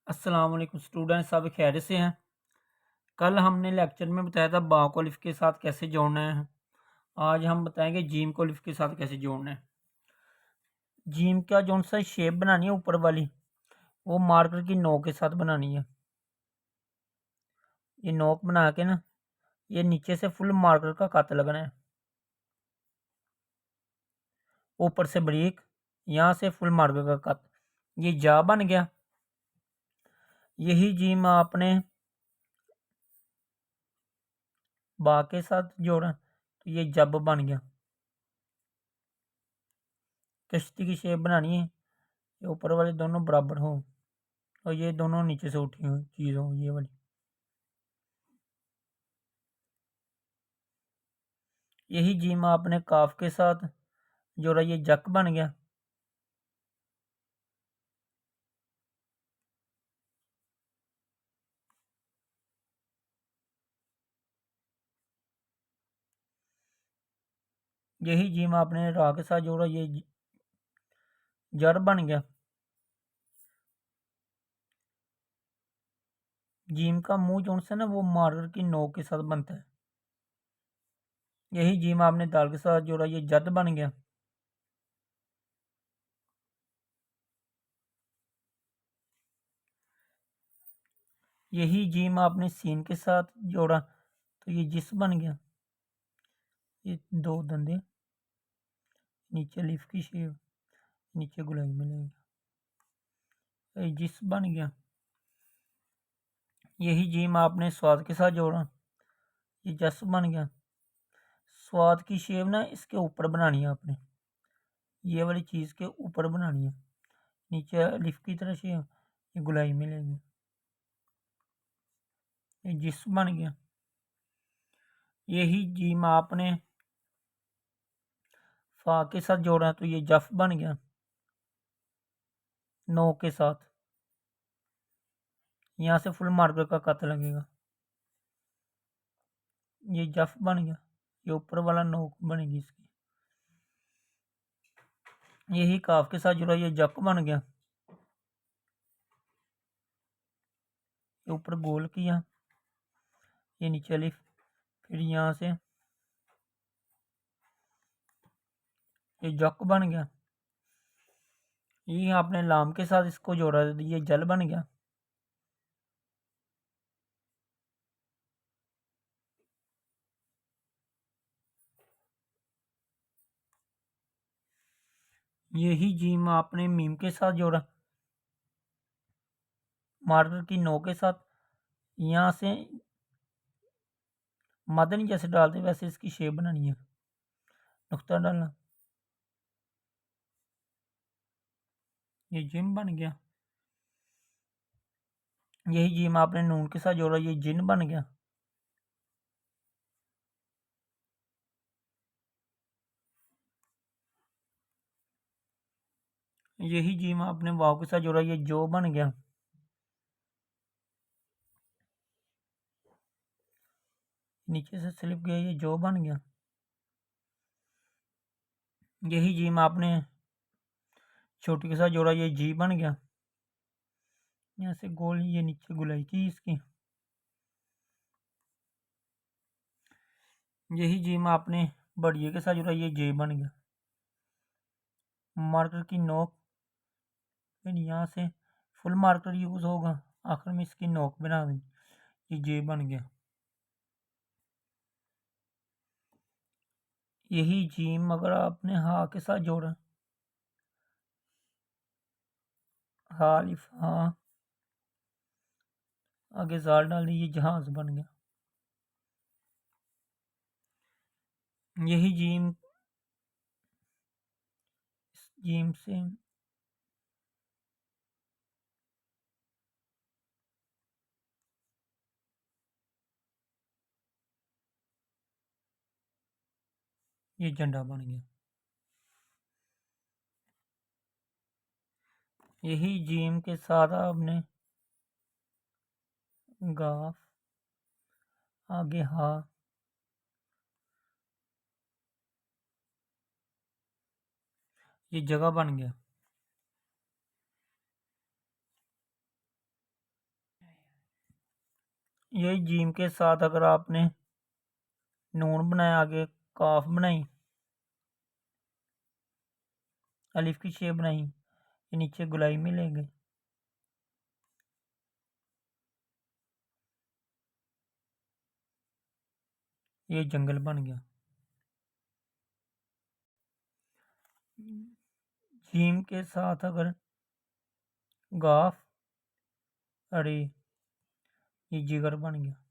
अस्सलाम वालेकुम स्टूडेंट, सब खैरियत से हैं। कल हमने लेक्चर में बताया था बा को अलिफ के साथ कैसे जोड़ना है। आज हम बताएंगे जीम को अलिफ के साथ कैसे जोड़ना है। जीम का जो सा शेप बनानी है ऊपर वाली, वो मार्कर की नोक के साथ बनानी है। ये नोक बना के ना, ये नीचे से फुल मार्कर का कट लगना है, ऊपर से ब्रीक, यहाँ से फुल मार्कर का कट। ये जा बन गया। यही जीम आपने बा के साथ जोड़ा तो ये जब बन गया। कश्ती की शेप बनानी है, ये ऊपर वाले दोनों बराबर हो और ये दोनों नीचे से उठी हुई चीज हो, ये वाली। यही जीम आपने काफ के साथ जोड़ा, ये जक बन गया। यही जीम आपने रा के साथ जोड़ा, ये जर बन गया। जीम का मुंह जो से ना वो मार्कर की नोक के साथ बनता है। यही जीम आपने दाल के साथ जोड़ा, ये जद बन गया। यही जीम आपने सीन के साथ जोड़ा तो ये जिस बन गया। ये दो धंधे, नीचे लिफ की शेप, नीचे गुलाई मिलेगा, ये जिस बन गया। यही जीम आपने स्वाद के साथ जोड़ा, ये जस बन गया। स्वाद की शेप ना इसके ऊपर बनानी है आपने, ये वाली चीज़ के ऊपर बनानी है, नीचे लिफ की तरह शेप, ये गुलाई मिलेगी, ये जिस बन गया। यही जीम आपने फा के साथ जोड़ा तो ये जफ बन गया, नो के साथ। यहाँ से फुल मार्कर का कत लगेगा, ये जफ बन गया। ये ऊपर वाला नोक बनेगी इसकी। यही काफ के साथ जुड़ा, ये जक बन गया। ये ऊपर गोल किया, ये नीचे लिफ, फिर यहाँ से ये जक बन गया। ये आपने लाम के साथ इसको जोड़ा, ये जल बन गया। यही जीम आपने मीम के साथ जोड़ा, मार्कर की नो के साथ। यहाँ से मदनी जैसे डालते वैसे इसकी शेप बनानी है, नुक्ता डालना, ये जिम बन गया। यही जीम आपने नून के साथ जोड़ा, ये जिन बन गया। यही जीम आपने वाव के साथ जोड़ा, ये जो बन गया। नीचे से स्लिप गया, ये जो बन गया। यही जीम आपने छोटी के साथ जोड़ा, ये जी बन गया। यहाँ से गोल, ये नीचे गुलाई की इसकी। यही जीम आपने बढ़िया के साथ जोड़ा, ये जे बन गया। मार्कर की नोक, फिर यहाँ से फुल मार्कर यूज होगा, आखिर में इसकी नोक बना दें, ये जे बन गया। यही जीम अगर आपने हा के साथ जोड़ा, हा लिफ हा, आगे जाल डाल दी, ये जहाज बन गया। यही जीम, जीम से ये झंडा बन गया। यही जीम के साथ आपने गाफ, आगे हा, ये जगह बन गया। यही जीम के साथ अगर आपने नून बनाया, आगे काफ बनाई, अलिफ की शेप बनाई, ये नीचे गुलाई में ले गए, ये जंगल बन गया। जीम के साथ अगर गाफ, अरे ये जिगर बन गया।